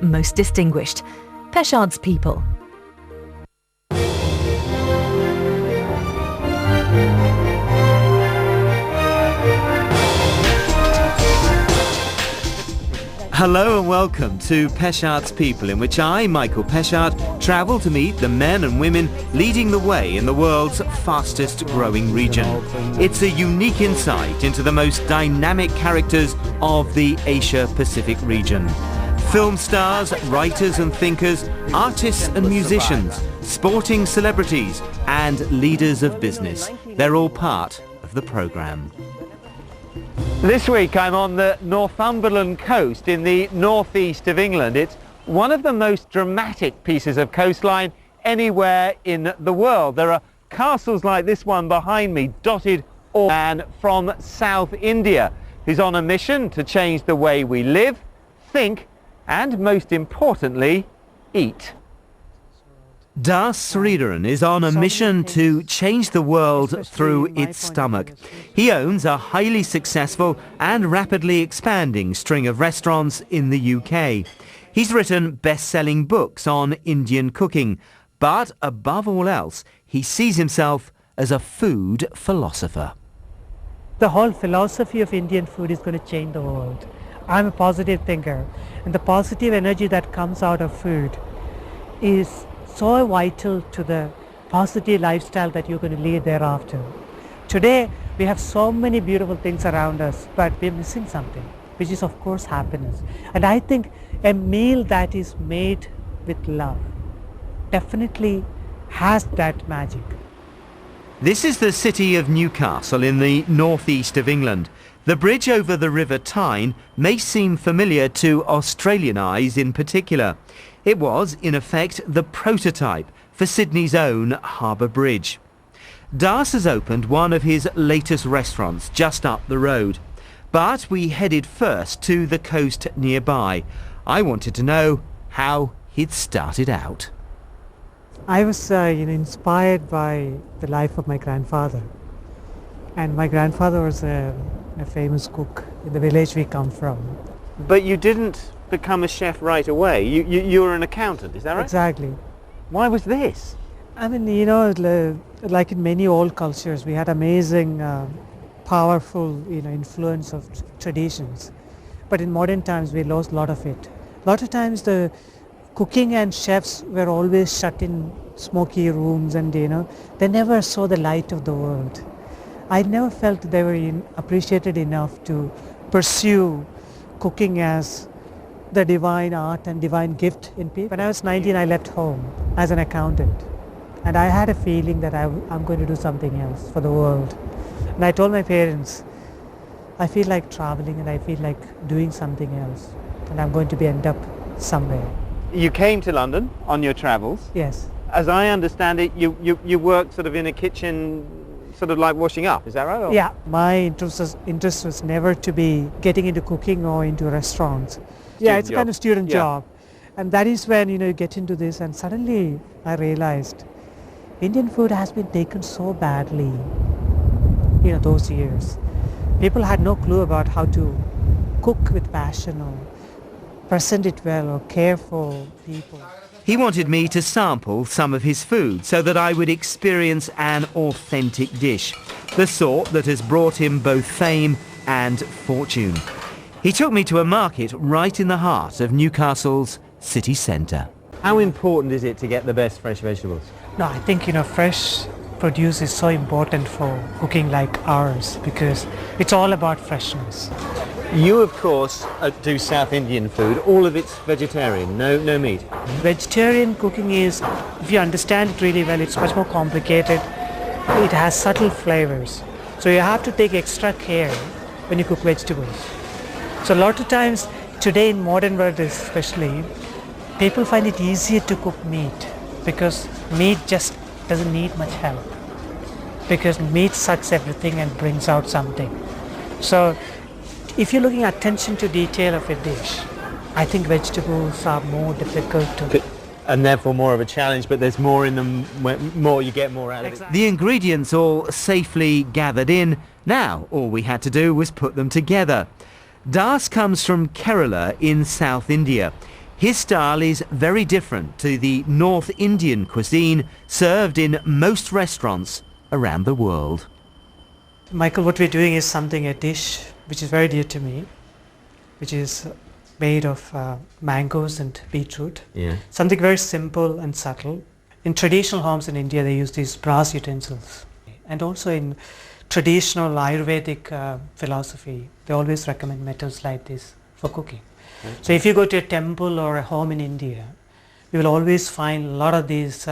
most distinguished, Peschardt's people. Hello and welcome to Peschardt's People, in which I, Michael Peschardt, travel to meet the men and women leading the way in the world's fastest growing region. It's a unique insight into the most dynamic characters of the Asia-Pacific region. Film stars, writers and thinkers, artists and musicians, sporting celebrities and leaders of business. They're all part of the programme. This week I'm on the Northumberland coast in the northeast of England. It's one of the most dramatic pieces of coastline anywhere in the world. There are castles like this one behind me dotted all over, from South India, who's on a mission to change the way we live, think and, most importantly, eat. Sreedharan is on a mission to change the world through its stomach. He owns a highly successful and rapidly expanding string of restaurants in the UK. He's written best-selling books on Indian cooking, but above all else, he sees himself as a food philosopher. The whole philosophy of Indian food is going to change the world. I'm a positive thinker, and the positive energy that comes out of food is so vital to the positive lifestyle that you're going to lead thereafter. Today we have so many beautiful things around us, but we're missing something, which is of course happiness. And I think a meal that is made with love definitely has that magic. This is the city of Newcastle in the northeast of England. The bridge over the River Tyne may seem familiar to Australian eyes in particular. It was, in effect, the prototype for Sydney's own Harbour Bridge. Das has opened one of his latest restaurants just up the road. But we headed first to the coast nearby. I wanted to know how he'd started out. I was inspired by the life of my grandfather. And my grandfather was a famous cook in the village we come from. But you didn't become a chef right away. You were an accountant, is that right? Exactly. Why was this? I mean, like in many old cultures, we had amazing, powerful, influence of traditions. But in modern times, we lost a lot of it. A lot of times, the cooking and chefs were always shut in smoky rooms, and they never saw the light of the world. I never felt they were appreciated enough to pursue cooking as the divine art and divine gift in people. When I was 19, I left home as an accountant, and I had a feeling that I'm going to do something else for the world. And I told my parents, I feel like traveling and I feel like doing something else, and I'm going to end up somewhere. You came to London on your travels. Yes. As I understand it, you worked sort of in a kitchen, sort of like washing up, is that right? Or? Yeah, my interest was never to be getting into cooking or into restaurants. Yeah, it's a kind of student job. And that is when, you get into this, and suddenly I realized Indian food has been taken so badly, those years. People had no clue about how to cook with passion or present it well or care for people. He wanted me to sample some of his food so that I would experience an authentic dish, the sort that has brought him both fame and fortune. He took me to a market right in the heart of Newcastle's city centre. How important is it to get the best fresh vegetables? No, I think, fresh produce is so important for cooking like ours because it's all about freshness. You, of course, do South Indian food. All of it's vegetarian, no meat. Vegetarian cooking is, if you understand it really well, it's much more complicated. It has subtle flavors. So you have to take extra care when you cook vegetables. So a lot of times, today in modern world especially, people find it easier to cook meat because meat just doesn't need much help. Because meat sucks everything and brings out something. So if you're looking at attention to detail of a dish, I think vegetables are more difficult to... And therefore more of a challenge, but there's more in them, more you get more out of it. The ingredients all safely gathered in. Now all we had to do was put them together. Das comes from Kerala in South India. His style is very different to the North Indian cuisine served in most restaurants around the world. Michael, what we're doing is a dish which is very dear to me, which is made of mangoes and beetroot. Yeah. Something very simple and subtle. In traditional homes in India, they use these brass utensils. And also in traditional Ayurvedic philosophy, they always recommend metals like this for cooking. Okay. So if you go to a temple or a home in India, you will always find a lot of these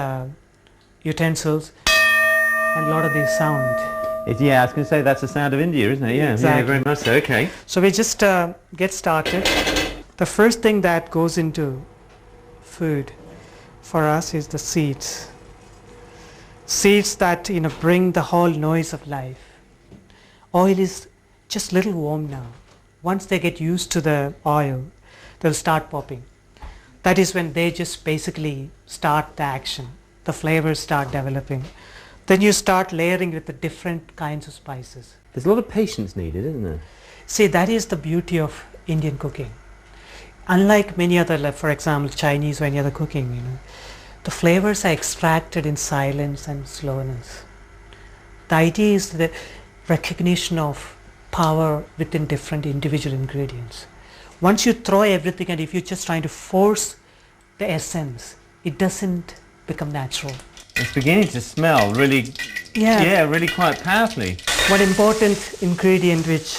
utensils and a lot of this sound. Yeah, I was going to say that's the sound of India, isn't it? Yeah, exactly. Yeah, very much so. Okay. So we just get started. The first thing that goes into food for us is the seeds. Seeds that bring the whole noise of life. Oil is just little warm now. Once they get used to the oil, they'll start popping. That is when they just basically start the action. The flavors start developing. Then you start layering with the different kinds of spices. There's a lot of patience needed, isn't there? See, that is the beauty of Indian cooking. Unlike many other, like for example, Chinese or any other cooking, the flavors are extracted in silence and slowness. The idea is the recognition of power within different individual ingredients. Once you throw everything and if you're just trying to force the essence, it doesn't become natural. It's beginning to smell really, really quite powerfully. One important ingredient which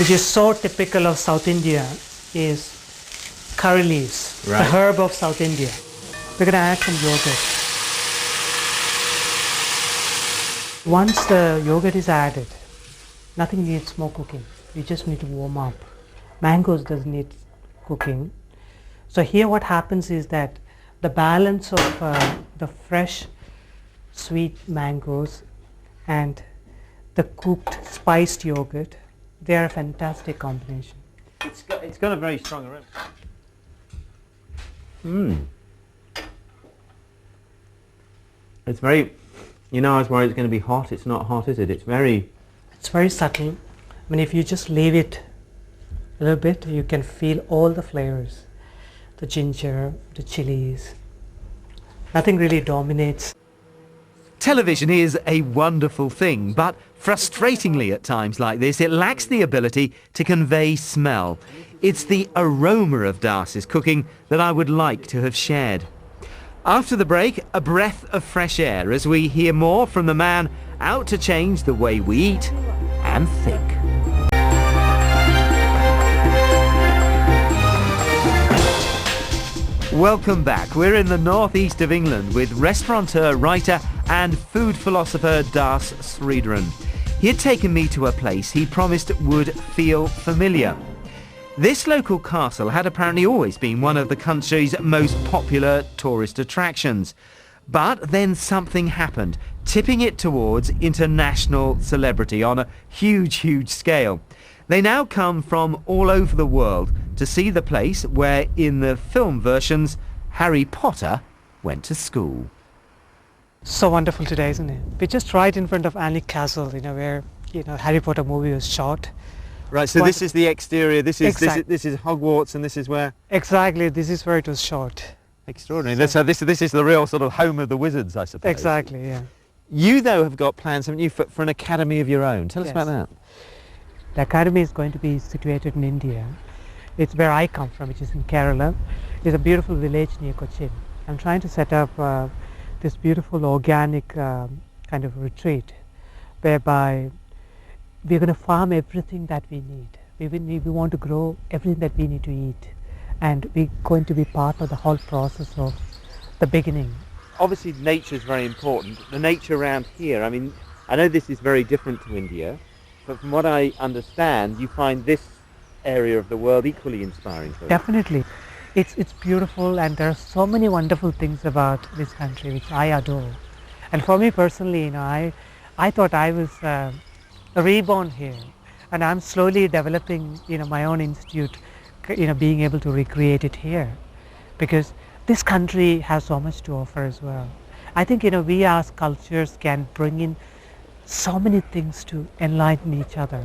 is so typical of South India is curry leaves, right. The herb of South India. We're going to add some yogurt. Once the yogurt is added, nothing needs more cooking. You just need to warm up. Mangoes doesn't need cooking. So here what happens is that the balance of the fresh sweet mangoes and the cooked spiced yogurt, they are a fantastic combination. It's got a very strong aroma. It's very, I was worried it's going to be hot. It's not hot, is it? It's very subtle. I mean, if you just leave it a little bit, you can feel all the flavors. The ginger, the chilies. Nothing really dominates. Television is a wonderful thing, but frustratingly at times like this, it lacks the ability to convey smell. It's the aroma of Das's cooking that I would like to have shared. After the break, a breath of fresh air as we hear more from the man out to change the way we eat and think. Welcome back. We're in the northeast of England with restaurateur, writer and food philosopher Das Sreedharan. He had taken me to a place he promised would feel familiar. This local castle had apparently always been one of the country's most popular tourist attractions. But then something happened, tipping it towards international celebrity on a huge scale. They now come from all over the world to see the place where, in the film versions, Harry Potter went to school. So wonderful today, isn't it? We're just right in front of Alnwick Castle, where Harry Potter movie was shot. Right, so this is the exterior, this is Hogwarts, and this is where? Exactly, this is where it was shot. Extraordinary. So this is the real sort of home of the wizards, I suppose. Exactly, yeah. You, though, have got plans, haven't you, for an academy of your own. Tell us about that. The academy is going to be situated in India. It's where I come from, which is in Kerala. It's a beautiful village near Cochin. I'm trying to set up this beautiful organic kind of retreat whereby we're going to farm everything that we need. We want to grow everything that we need to eat, and we're going to be part of the whole process of the beginning. Obviously nature is very important. The nature around here, I mean, I know this is very different to India, but from what I understand, you find this area of the world equally inspiring for you. Definitely. It's beautiful, and there are so many wonderful things about this country which I adore. And for me personally, I thought I was reborn here, and I'm slowly developing my own institute, being able to recreate it here, because this country has so much to offer as well. I think we as cultures can bring in so many things to enlighten each other.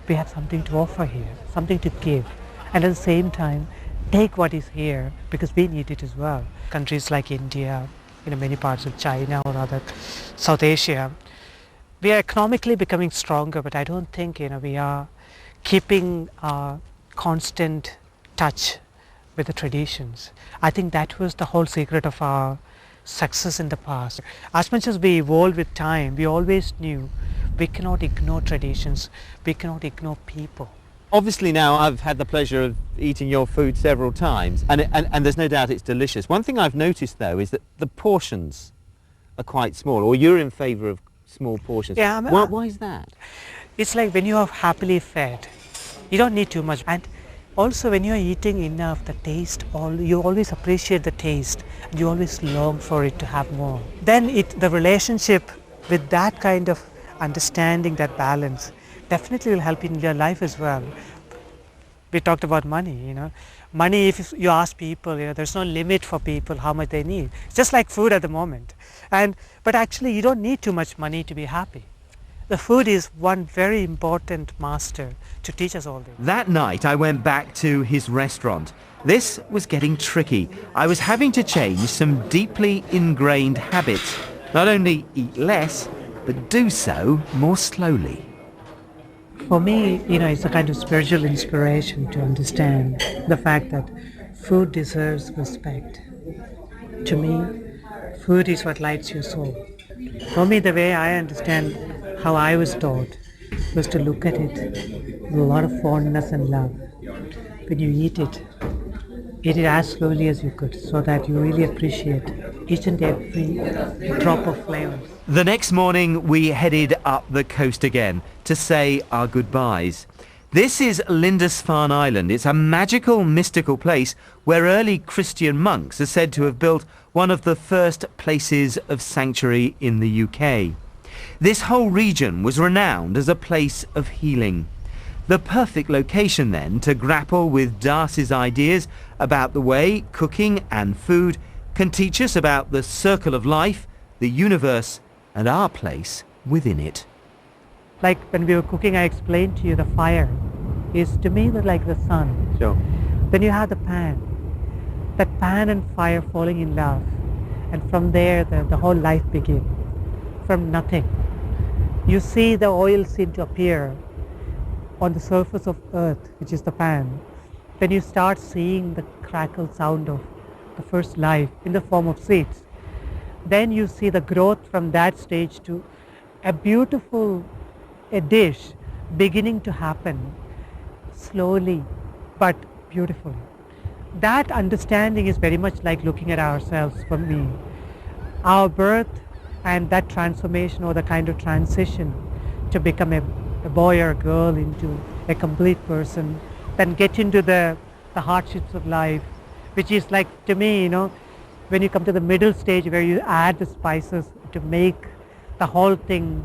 We have something to offer here, something to give, and at the same time take what is here because we need it as well. Countries like India, many parts of China or other South Asia, we are economically becoming stronger, but I don't think we are keeping a constant touch with the traditions. I think that was the whole secret of our success in the past. As much as we evolved with time, we always knew we cannot ignore traditions, we cannot ignore people. Obviously now I've had the pleasure of eating your food several times, and there's no doubt it's delicious. One thing I've noticed though is that the portions are quite small, or you're in favour of small portions. Yeah, why is that? It's like when you are happily fed, you don't need too much. And also when you're eating enough, the taste, you always appreciate the taste, and you always long for it to have more. Then the relationship with that kind of understanding, that balance, definitely will help in your life as well. We talked about money, Money, if you ask people, there's no limit for people how much they need. It's just like food at the moment. But actually you don't need too much money to be happy. The food is one very important master to teach us all this. That night I went back to his restaurant. This was getting tricky. I was having to change some deeply ingrained habits. Not only eat less, but do so more slowly. For me, it's a kind of spiritual inspiration to understand the fact that food deserves respect. To me, food is what lights your soul. For me, the way I understand how I was taught was to look at it with a lot of fondness and love. When you eat it as slowly as you could so that you really appreciate each and every drop of flavor. The next morning we headed up the coast again to say our goodbyes. This is Lindisfarne Island. It's a magical, mystical place where early Christian monks are said to have built one of the first places of sanctuary in the UK. This whole region was renowned as a place of healing. The perfect location then to grapple with Darcy's ideas about the way cooking and food can teach us about the circle of life, the universe, and our place within it. Like when we were cooking, I explained to you the fire is to me like the sun. Sure. Then you have the pan. That pan and fire falling in love. And from there the whole life begins. From nothing. You see the oil seem to appear on the surface of earth, which is the pan. Then you start seeing the crackle sound of the first life in the form of seeds. Then you see the growth from that stage to a beautiful dish beginning to happen slowly but beautifully. That understanding is very much like looking at ourselves for me. Our birth and that transformation or the kind of transition to become a boy or a girl into a complete person, then get into the hardships of life, which is like, to me, when you come to the middle stage where you add the spices to make the whole thing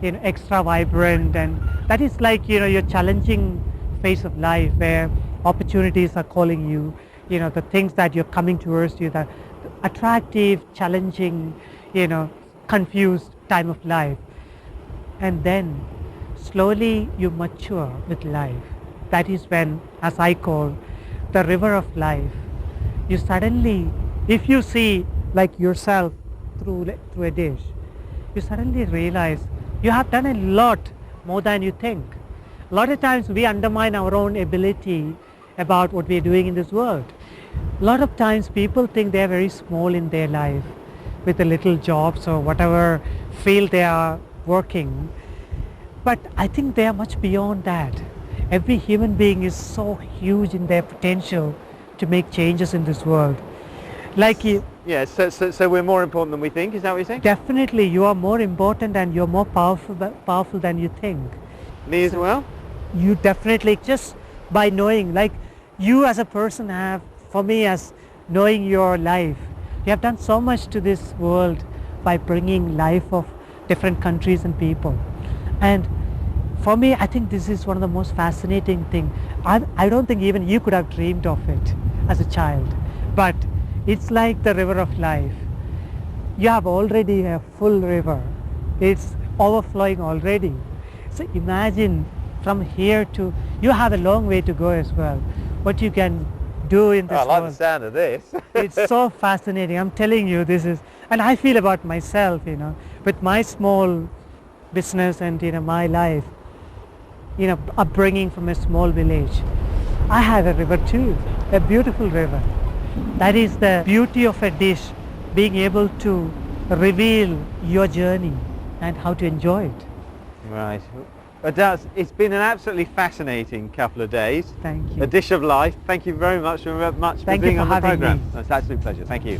extra vibrant, and that is like your challenging phase of life where opportunities are calling you, the things that you're coming towards you, the attractive, challenging, confused time of life. And then slowly you mature with life. That is when, as I call, the river of life, you suddenly, if you see like yourself through a dish, you suddenly realize you have done a lot more than you think. A lot of times we undermine our own ability about what we are doing in this world. A lot of times people think they are very small in their life with the little jobs or whatever field they are working. But I think they are much beyond that. Every human being is so huge in their potential to make changes in this world. Like you, Yeah, so we're more important than we think, is that what you're saying? definitely you are more important and you're more powerful than you think. Me as well? You definitely, just by knowing, like you as a person have, for me, as knowing your life, you have done so much to this world by bringing life of different countries and people. And for me, I think this is one of the most fascinating things. I don't think even you could have dreamed of it as a child, but it's like the river of life. You have already a full river. It's overflowing already. So imagine from here to, you have a long way to go as well. What you can do in this I like world. the sound of this. It's so fascinating. I'm telling you, this is, and I feel about myself, you know, with my small business and, you know, my life, you know, upbringing from a small village. I have a river too, a beautiful river. That is the beauty of a dish, being able to reveal your journey and how to enjoy it. Right. It's been an absolutely fascinating couple of days. Thank you. A dish of life. Thank you very much for Thank you being for on the having program. me. It's an absolute pleasure. Thank you.